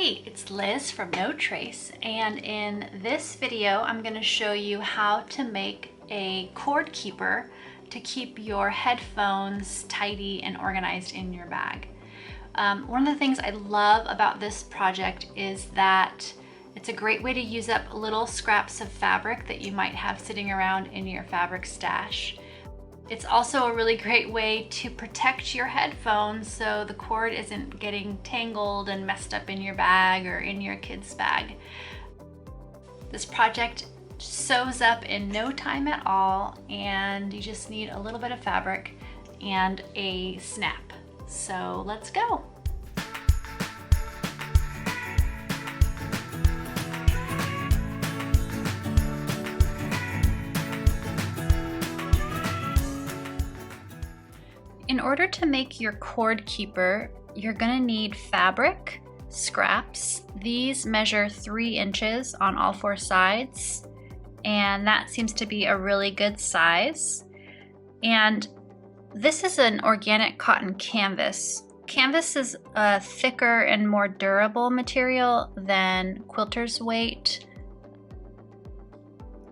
Hey, it's Liz from No Trace, and in this video I'm going to show you how to make a cord keeper to keep your headphones tidy and organized in your bag. One of the things I love about this project is that it's a great way to use up little scraps of fabric that you might have sitting around in your fabric stash. It's also a really great way to protect your headphones so the cord isn't getting tangled and messed up in your bag or in your kid's bag. This project sews up in no time at all, and you just need a little bit of fabric and a snap. So let's go. In order to make your cord keeper, you're gonna need fabric, scraps. These measure 3 inches on all 4 sides, and that seems to be a really good size. And this is an organic cotton canvas. Canvas is a thicker and more durable material than quilter's weight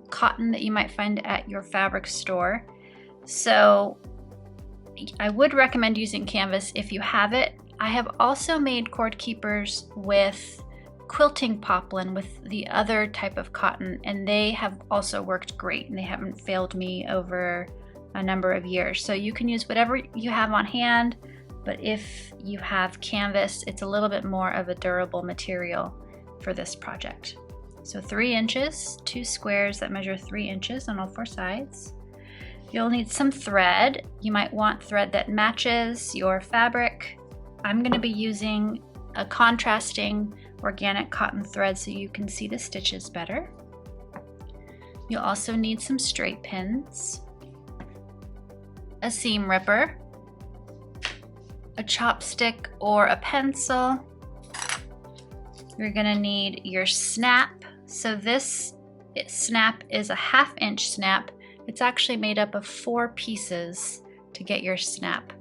cotton that you might find at your fabric store. So I would recommend using canvas if you have it. I have also made cord keepers with quilting poplin with the other type of cotton, and they have also worked great, and they haven't failed me over a number of years. So you can use whatever you have on hand, but if you have canvas, it's a little bit more of a durable material for this project. So 3 inches, 2 squares that measure 3 inches on all 4 sides. You'll need some thread. You might want thread that matches your fabric. I'm going to be using a contrasting organic cotton thread so you can see the stitches better. You'll also need some straight pins, a seam ripper, a chopstick or a pencil. You're going to need your snap. So this snap is a 1/2 inch snap. It's actually made up of 4 pieces to get your snap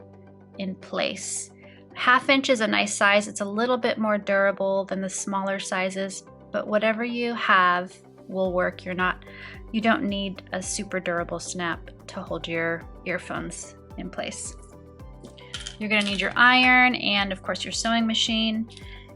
in place. 1/2 inch is a nice size. It's a little bit more durable than the smaller sizes, but whatever you have will work. You don't need a super durable snap to hold your earphones in place. You're gonna need your iron and of course your sewing machine.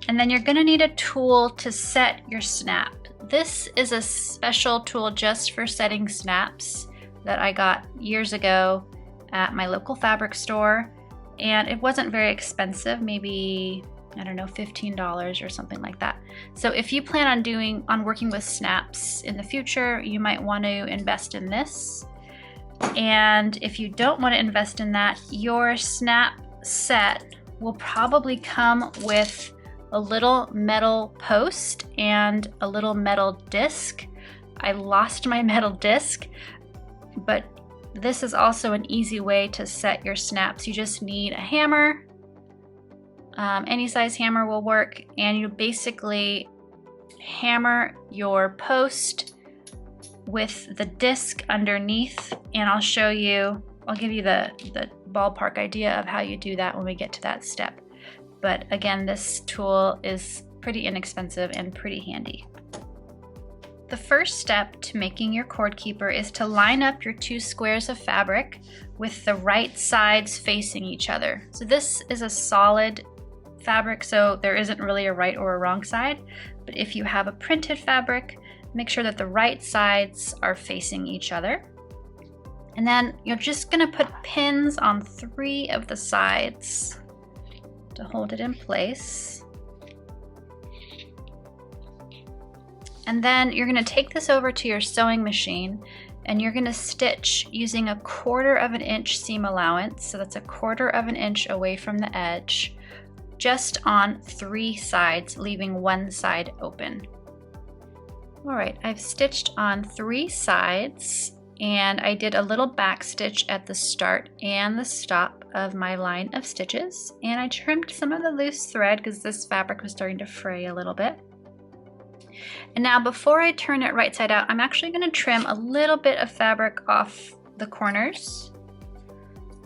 And then you're gonna need a tool to set your snap. This is a special tool just for setting snaps that I got years ago at my local fabric store, and it wasn't very expensive, maybe, I don't know, $15 or something like that. So if you plan on working with snaps in the future, you might want to invest in this. And if you don't want to invest in that, your snap set will probably come with a little metal post and a little metal disc. I lost my metal disc, but this is also an easy way to set your snaps. You just need a hammer. Any size hammer will work, and you basically hammer your post with the disc underneath, and I'll give you the ballpark idea of how you do that when we get to that step. But again, this tool is pretty inexpensive and pretty handy. The first step to making your cord keeper is to line up your 2 squares of fabric with the right sides facing each other. So this is a solid fabric, so there isn't really a right or a wrong side, but if you have a printed fabric, make sure that the right sides are facing each other. And then you're just gonna put pins on 3 of the sides to hold it in place. And then you're gonna take this over to your sewing machine, and you're gonna stitch using a 1/4 of an inch seam allowance. So that's a 1/4 of an inch away from the edge, just on 3 sides, leaving 1 side open. All right, I've stitched on 3 sides, and I did a little back stitch at the start and the stop of my line of stitches. And I trimmed some of the loose thread because this fabric was starting to fray a little bit. And now before I turn it right side out, I'm actually going to trim a little bit of fabric off the corners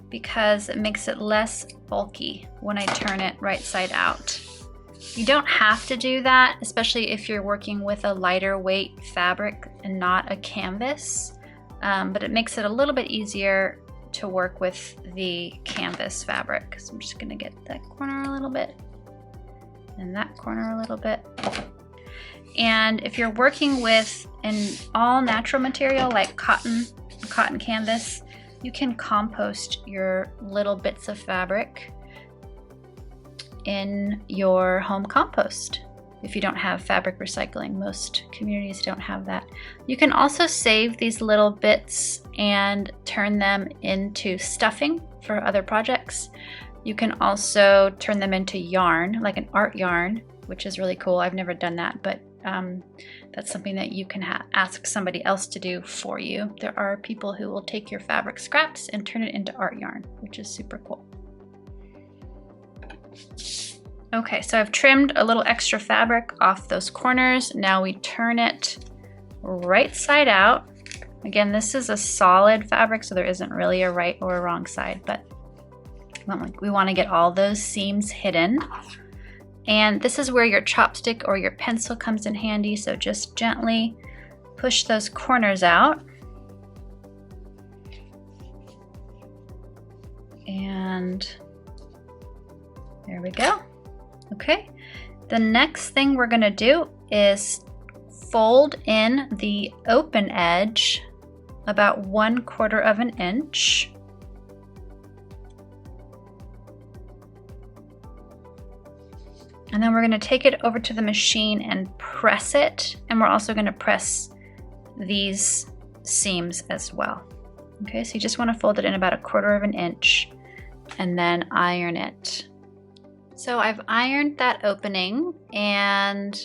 because it makes it less bulky when I turn it right side out. You don't have to do that, especially if you're working with a lighter weight fabric and not a canvas, but it makes it a little bit easier to work with the canvas fabric. So I'm just gonna get that corner a little bit and that corner a little bit. And if you're working with an all natural material like cotton canvas, you can compost your little bits of fabric in your home compost. If you don't have fabric recycling, most communities don't have that. You can also save these little bits and turn them into stuffing for other projects. You can also turn them into yarn, like an art yarn, which is really cool. I've never done that, but that's something that you can ask somebody else to do for you. There are people who will take your fabric scraps and turn it into art yarn, which is super cool. Okay, so I've trimmed a little extra fabric off those corners. Now we turn it right side out. Again, this is a solid fabric, so there isn't really a right or a wrong side, but we want to get all those seams hidden. And this is where your chopstick or your pencil comes in handy, so just gently push those corners out. And there we go. Okay, the next thing we're gonna do is fold in the open edge about 1/4 of an inch. And then we're gonna take it over to the machine and press it. And we're also gonna press these seams as well. Okay, so you just wanna fold it in about 1/4 of an inch and then iron it. So I've ironed that opening and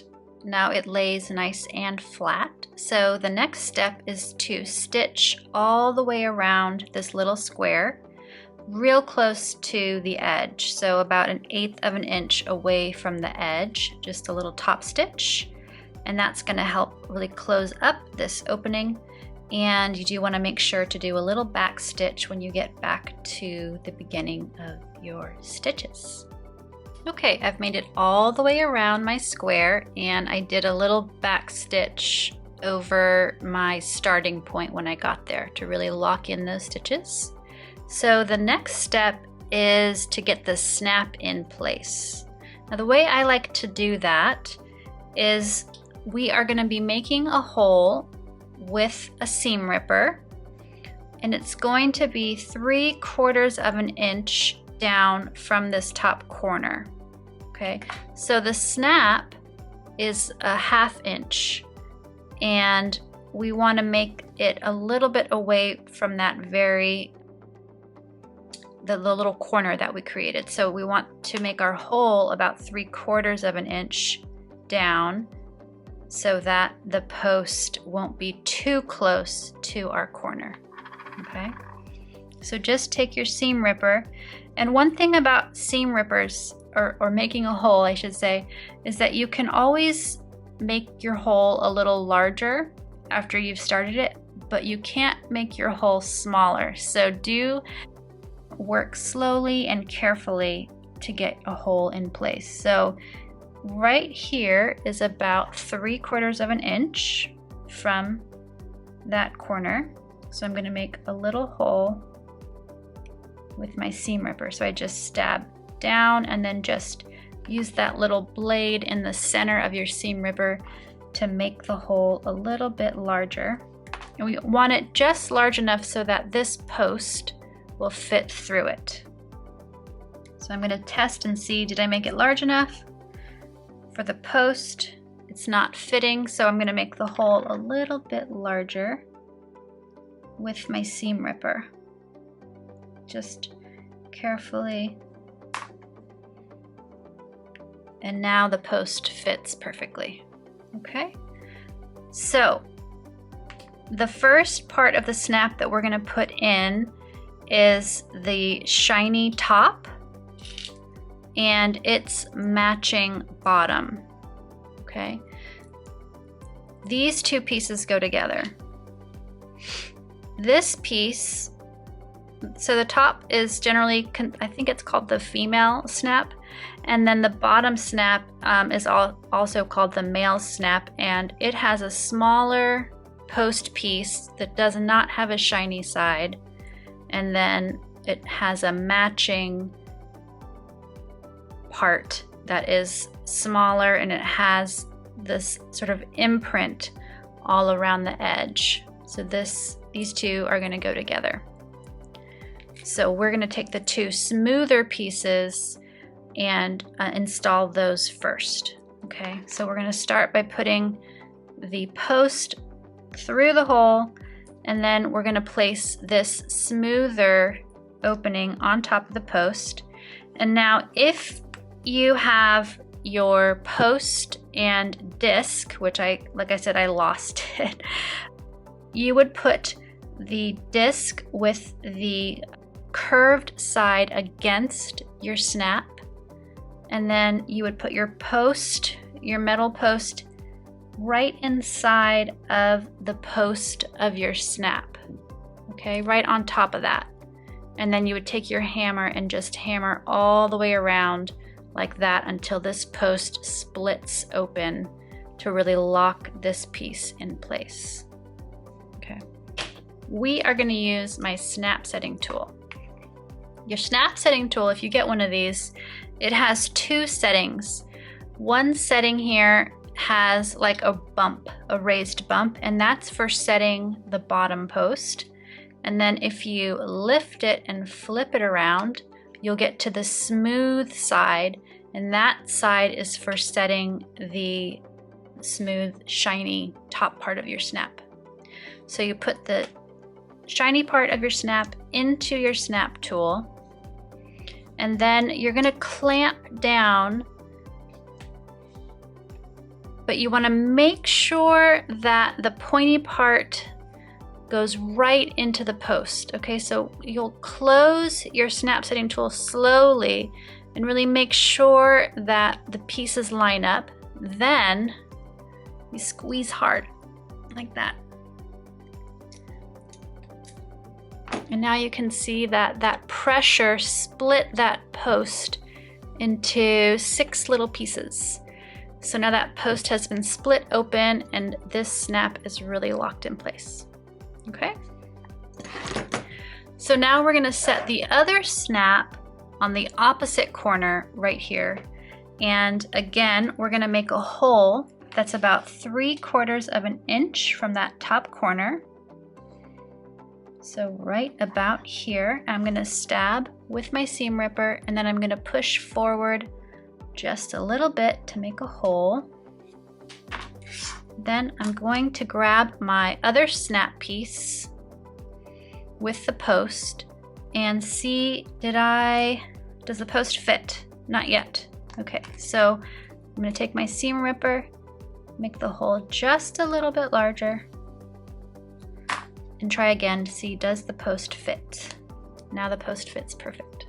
now it lays nice and flat. So the next step is to stitch all the way around this little square, real close to the edge. So about 1/8 of an inch away from the edge, just a little top stitch. And that's gonna help really close up this opening. And you do wanna make sure to do a little back stitch when you get back to the beginning of your stitches. Okay, I've made it all the way around my square and I did a little back stitch over my starting point when I got there to really lock in those stitches. So the next step is to get the snap in place. Now the way I like to do that is we are going to be making a hole with a seam ripper and it's going to be 3/4 of an inch down from this top corner. Okay, so the snap is a 1/2 inch and we want to make it a little bit away from that the little corner that we created. So we want to make our hole about 3/4 of an inch down so that the post won't be too close to our corner. Okay, so just take your seam ripper. And one thing about seam rippers, or making a hole, I should say, is that you can always make your hole a little larger after you've started it, but you can't make your hole smaller. So do work slowly and carefully to get a hole in place. So right here is about 3/4 of an inch from that corner. So I'm going to make a little hole with my seam ripper. So I just stab down and then just use that little blade in the center of your seam ripper to make the hole a little bit larger. And we want it just large enough so that this post will fit through it. So I'm going to test and see, did I make it large enough? For the post, it's not fitting, so I'm going to make the hole a little bit larger with my seam ripper. Just carefully. And now the post fits perfectly. Okay, so the first part of the snap that we're going to put in is the shiny top and its matching bottom. Okay, these two pieces go together. This piece, so the top is generally, I think it's called the female snap. And then the bottom snap is also called the male snap, and it has a smaller post piece that does not have a shiny side, and then it has a matching part that is smaller, and it has this sort of imprint all around the edge. So these two are going to go together. So we're going to take the two smoother pieces and install those first. Okay, so we're going to start by putting the post through the hole, and then we're going to place this smoother opening on top of the post. And now if you have your post and disc, which like I said, I lost it, you would put the disc with the curved side against your snap, and then you would put your post, your metal post, right inside of the post of your snap, okay, right on top of that. And then you would take your hammer and just hammer all the way around like that until this post splits open to really lock this piece in place. Okay. We are going to use my snap setting tool. Your snap setting tool, if you get one of these, it has two settings. One setting here has like a bump, a raised bump, and that's for setting the bottom post. And then if you lift it and flip it around, you'll get to the smooth side, and that side is for setting the smooth, shiny top part of your snap. So you put the shiny part of your snap into your snap tool, and then you're going to clamp down, but you want to make sure that the pointy part goes right into the post. Okay, so you'll close your snap setting tool slowly and really make sure that the pieces line up. Then you squeeze hard like that. And now you can see that that pressure split that post into 6 little pieces. So now that post has been split open and this snap is really locked in place. Okay? So now we're going to set the other snap on the opposite corner right here. And again, we're going to make a hole that's about 3/4 of an inch from that top corner. So right about here, I'm going to stab with my seam ripper, and then I'm going to push forward just a little bit to make a hole. Then I'm going to grab my other snap piece with the post and see, does the post fit? Not yet. Okay, so I'm going to take my seam ripper, make the hole just a little bit larger, and try again to see, does the post fit? Now the post fits perfect.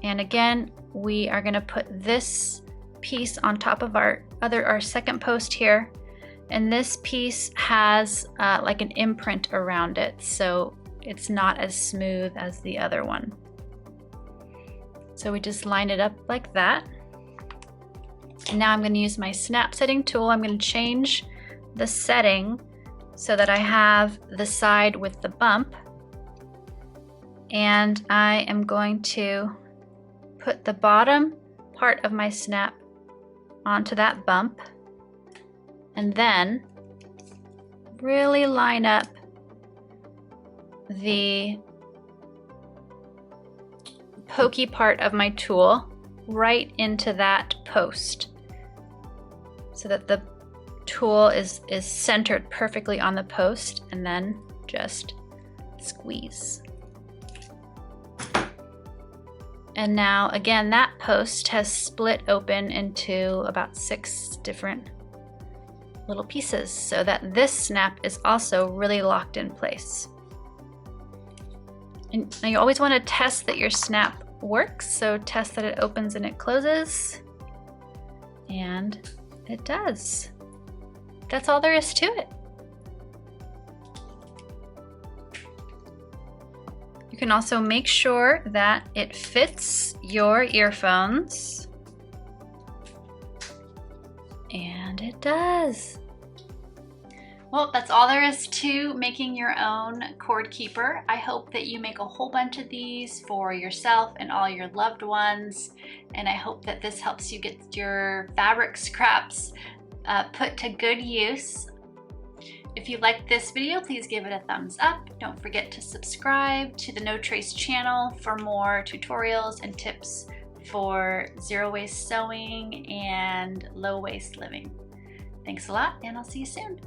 And again, we are going to put this piece on top of our second post here, and this piece has like an imprint around it, so it's not as smooth as the other one. So we just line it up like that. And now I'm going to use my snap setting tool. I'm going to change the setting so that I have the side with the bump, and I am going to put the bottom part of my snap onto that bump, and then really line up the pokey part of my tool right into that post so that the tool is centered perfectly on the post, and then just squeeze. And now again, that post has split open into about 6 different little pieces so that this snap is also really locked in place. And now you always want to test that your snap works, so test that it opens and it closes, and it does. That's all there is to it. You can also make sure that it fits your earphones. And it does. Well, that's all there is to making your own cord keeper. I hope that you make a whole bunch of these for yourself and all your loved ones. And I hope that this helps you get your fabric scraps put to good use. If you liked this video, please give it a thumbs up. Don't forget to subscribe to the No Trace channel for more tutorials and tips for zero waste sewing and low waste living. Thanks a lot, and I'll see you soon.